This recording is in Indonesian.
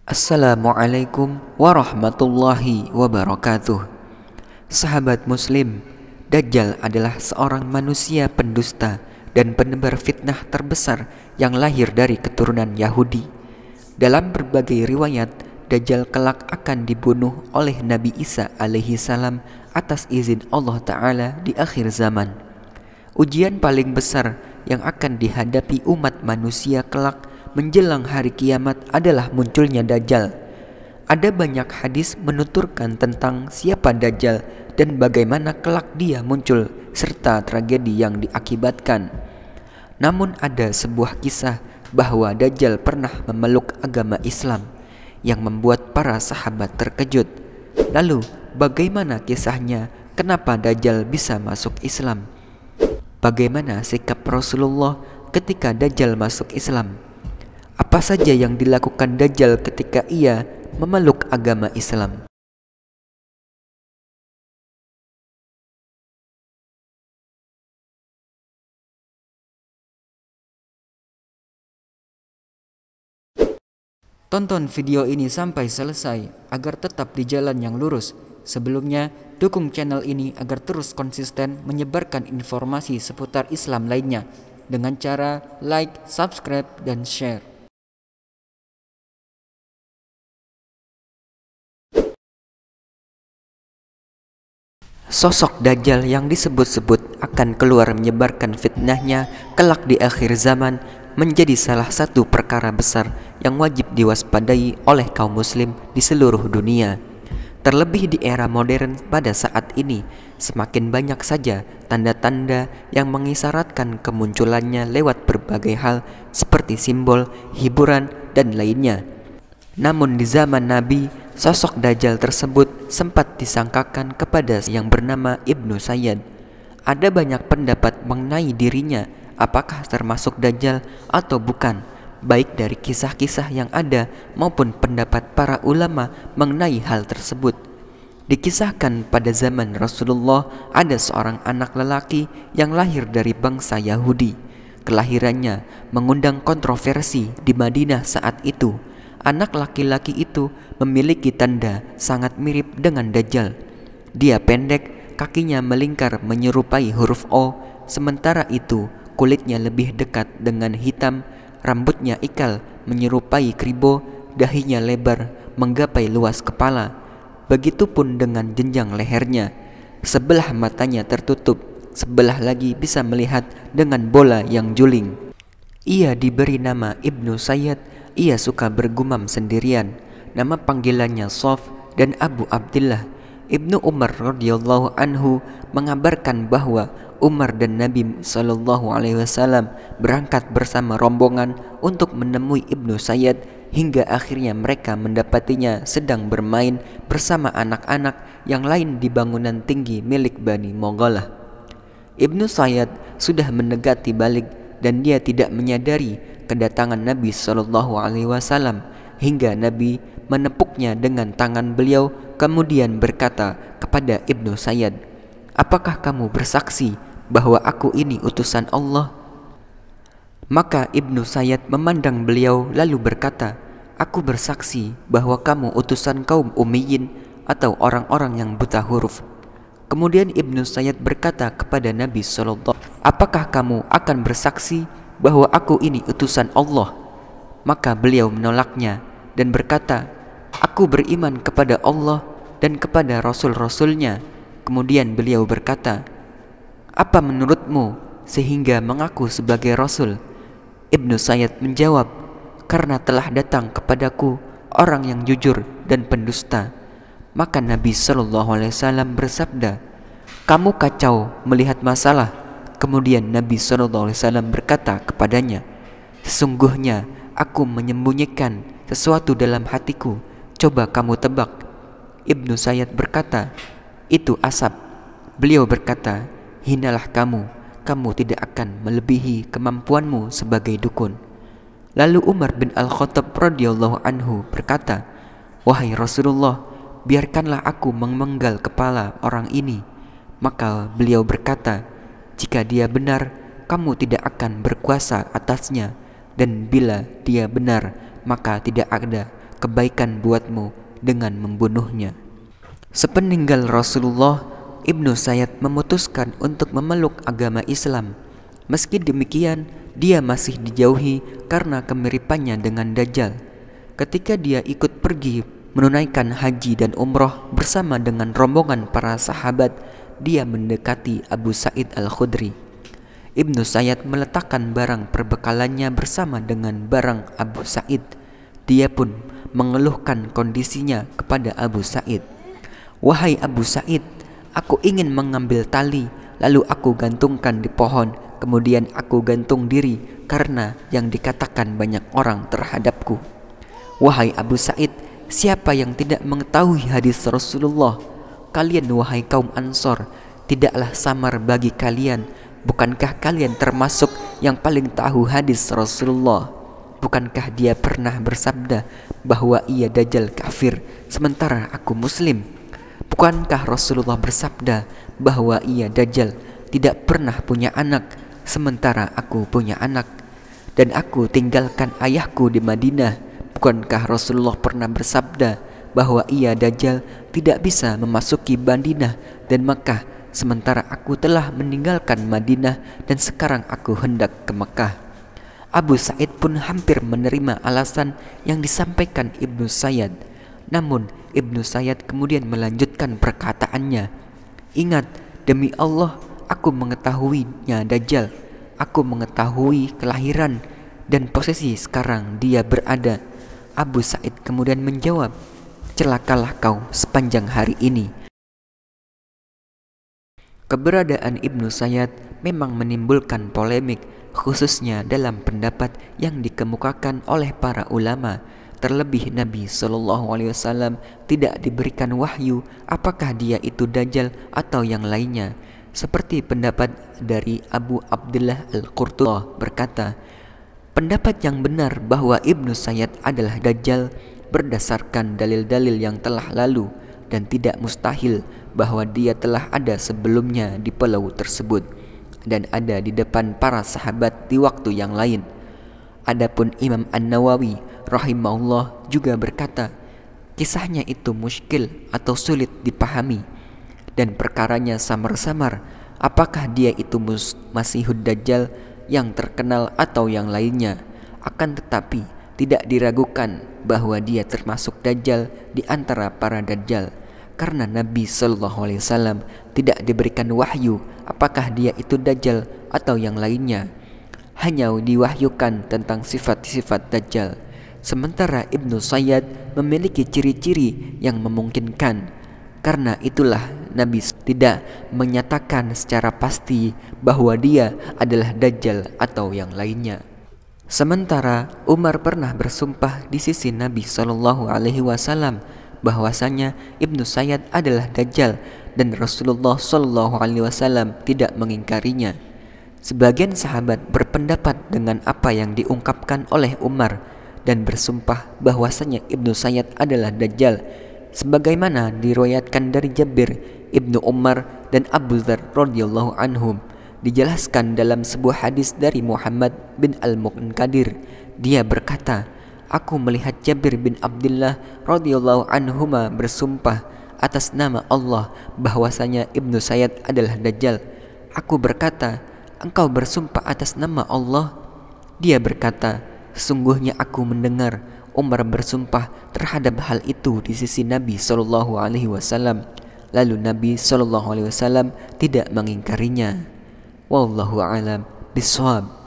Assalamualaikum warahmatullahi wabarakatuh. Sahabat muslim, Dajjal adalah seorang manusia pendusta dan penebar fitnah terbesar yang lahir dari keturunan Yahudi. Dalam berbagai riwayat, Dajjal kelak akan dibunuh oleh Nabi Isa alaihi salam atas izin Allah Ta'ala di akhir zaman. Ujian paling besar yang akan dihadapi umat manusia kelak menjelang hari kiamat adalah munculnya Dajjal. Ada banyak hadis menuturkan tentang siapa Dajjal dan bagaimana kelak dia muncul serta tragedi yang diakibatkan. Namun ada sebuah kisah bahwa Dajjal pernah memeluk agama Islam yang membuat para sahabat terkejut. Lalu bagaimana kisahnya? Kenapa Dajjal bisa masuk Islam? Bagaimana sikap Rasulullah ketika Dajjal masuk Islam? Apa saja yang dilakukan Dajjal ketika ia memeluk agama Islam? Tonton video ini sampai selesai agar tetap di jalan yang lurus. Sebelumnya, dukung channel ini agar terus konsisten menyebarkan informasi seputar Islam lainnya dengan cara like, subscribe, dan share. Sosok Dajjal yang disebut-sebut akan keluar menyebarkan fitnahnya kelak di akhir zaman menjadi salah satu perkara besar yang wajib diwaspadai oleh kaum muslim di seluruh dunia. Terlebih di era modern pada saat ini, semakin banyak saja tanda-tanda yang mengisyaratkan kemunculannya lewat berbagai hal seperti simbol, hiburan, dan lainnya. Namun di zaman Nabi, sosok Dajjal tersebut sempat disangkakan kepada yang bernama Ibnu Sayyad. Ada banyak pendapat mengenai dirinya, apakah termasuk Dajjal atau bukan, baik dari kisah-kisah yang ada maupun pendapat para ulama mengenai hal tersebut. Dikisahkan pada zaman Rasulullah ada seorang anak lelaki yang lahir dari bangsa Yahudi. Kelahirannya mengundang kontroversi di Madinah saat itu. Anak laki-laki itu memiliki tanda sangat mirip dengan Dajjal. Dia pendek, kakinya melingkar menyerupai huruf O, sementara itu kulitnya lebih dekat dengan hitam, rambutnya ikal menyerupai kribo, dahinya lebar menggapai luas kepala. Begitupun dengan jenjang lehernya. Sebelah matanya tertutup, sebelah lagi bisa melihat dengan bola yang juling. Ia diberi nama Ibnu Sayyad. Ia suka bergumam sendirian. Nama panggilannya Sof dan Abu Abdillah. Ibnu Umar radhiyallahu anhu mengabarkan bahwa Umar dan Nabi SAW berangkat bersama rombongan untuk menemui Ibnu Sayyad hingga akhirnya mereka mendapatinya sedang bermain bersama anak-anak yang lain di bangunan tinggi milik Bani Mogholah. Ibnu Sayyad sudah mendekati balik dan dia tidak menyadari kedatangan Nabi SAW hingga Nabi menepuknya dengan tangan beliau kemudian berkata kepada Ibnu Sayyad, "Apakah kamu bersaksi bahwa aku ini utusan Allah?" Maka Ibnu Sayyad memandang beliau lalu berkata, "Aku bersaksi bahwa kamu utusan kaum Ummiyin atau orang-orang yang buta huruf." Kemudian Ibnu Sayyad berkata kepada Nabi SAW, "Apakah kamu akan bersaksi bahwa aku ini utusan Allah?" Maka beliau menolaknya dan berkata, "Aku beriman kepada Allah dan kepada Rasul-Rasulnya." Kemudian beliau berkata, "Apa menurutmu sehingga mengaku sebagai Rasul?" Ibnu Sayyad menjawab, "Karena telah datang kepadaku orang yang jujur dan pendusta." Maka Nabi SAW bersabda, "Kamu kacau melihat masalah." Kemudian Nabi SAW berkata kepadanya, "Sesungguhnya aku menyembunyikan sesuatu dalam hatiku, coba kamu tebak." Ibnu Sayyad berkata, "Itu asap." Beliau berkata, "Hinalah kamu tidak akan melebihi kemampuanmu sebagai dukun." Lalu Umar bin Al-Khattab radhiyallahu anhu berkata, "Wahai Rasulullah, biarkanlah aku memenggal kepala orang ini." Maka beliau berkata, "Jika dia benar, kamu tidak akan berkuasa atasnya, dan bila dia benar, maka tidak ada kebaikan buatmu dengan membunuhnya. Sepeninggal Rasulullah, Ibnu Sayyad memutuskan untuk memeluk agama Islam. Meski demikian, dia masih dijauhi karena kemiripannya dengan Dajjal. Ketika dia ikut pergi menunaikan haji dan umroh bersama dengan rombongan para sahabat, dia mendekati Abu Sa'id Al-Khudri. Ibnu Sayyad meletakkan barang perbekalannya bersama dengan barang Abu Sa'id. Dia pun mengeluhkan kondisinya kepada Abu Sa'id. "Wahai Abu Sa'id, aku ingin mengambil tali, lalu aku gantungkan di pohon, kemudian aku gantung diri karena yang dikatakan banyak orang terhadapku." "Wahai Abu Sa'id, siapa yang tidak mengetahui hadis Rasulullah? Kalian wahai kaum Ansor, tidaklah samar bagi kalian. Bukankah kalian termasuk yang paling tahu hadis Rasulullah? Bukankah dia pernah bersabda bahwa ia Dajjal kafir sementara aku muslim? Bukankah Rasulullah bersabda bahwa ia Dajjal tidak pernah punya anak sementara aku punya anak? Dan aku tinggalkan ayahku di Madinah. Bukankah Rasulullah pernah bersabda bahwa ia Dajjal tidak bisa memasuki Madinah dan Makkah sementara aku telah meninggalkan Madinah dan sekarang aku hendak ke Mekah?" Abu Sa'id pun hampir menerima alasan yang disampaikan Ibnu Sayyad. Namun Ibnu Sayyad kemudian melanjutkan perkataannya, "Ingat, demi Allah, aku mengetahuinya Dajjal. Aku mengetahui kelahiran dan posisi sekarang dia berada." Abu Sa'id kemudian menjawab, "Celakalah kau sepanjang hari ini." Keberadaan Ibnu Sayyad memang menimbulkan polemik, khususnya dalam pendapat yang dikemukakan oleh para ulama. Terlebih Nabi SAW tidak diberikan wahyu apakah dia itu Dajjal atau yang lainnya. Seperti pendapat dari Abu Abdullah Al-Qurtubi berkata, pendapat yang benar bahwa Ibnu Sayyad adalah Dajjal berdasarkan dalil-dalil yang telah lalu dan tidak mustahil bahwa dia telah ada sebelumnya di pulau tersebut dan ada di depan para sahabat di waktu yang lain. Adapun Imam An-Nawawi rahimahullah juga berkata, kisahnya itu muskil atau sulit dipahami dan perkaranya samar-samar apakah dia itu Masihud Dajjal yang terkenal atau yang lainnya. Akan tetapi tidak diragukan bahwa dia termasuk Dajjal di antara para Dajjal, karena Nabi SAW tidak diberikan wahyu apakah dia itu Dajjal atau yang lainnya. Hanya diwahyukan tentang sifat-sifat Dajjal. Sementara Ibnu Sayyad memiliki ciri-ciri yang memungkinkan. Karena itulah Nabi tidak menyatakan secara pasti bahwa dia adalah Dajjal atau yang lainnya. Sementara Umar pernah bersumpah di sisi Nabi SAW bahwasanya Ibnu Sayyad adalah Dajjal dan Rasulullah SAW tidak mengingkarinya. Sebagian sahabat berpendapat dengan apa yang diungkapkan oleh Umar dan bersumpah bahwasanya Ibnu Sayyad adalah Dajjal, sebagaimana diriwayatkan dari Jabir, Ibnu Umar dan Abu Dzar radhiyallahu anhum. Dijelaskan dalam sebuah hadis dari Muhammad bin Al-Munkadir, dia berkata, aku melihat Jabir bin Abdullah radhiyallahu anhuma bersumpah atas nama Allah bahwasanya Ibnu Sayyad adalah Dajjal. Aku berkata, engkau bersumpah atas nama Allah? Dia berkata, sesungguhnya aku mendengar Umar bersumpah terhadap hal itu di sisi Nabi SAW. Lalu Nabi SAW tidak mengingkarinya. Wallahu a'lam bishawab.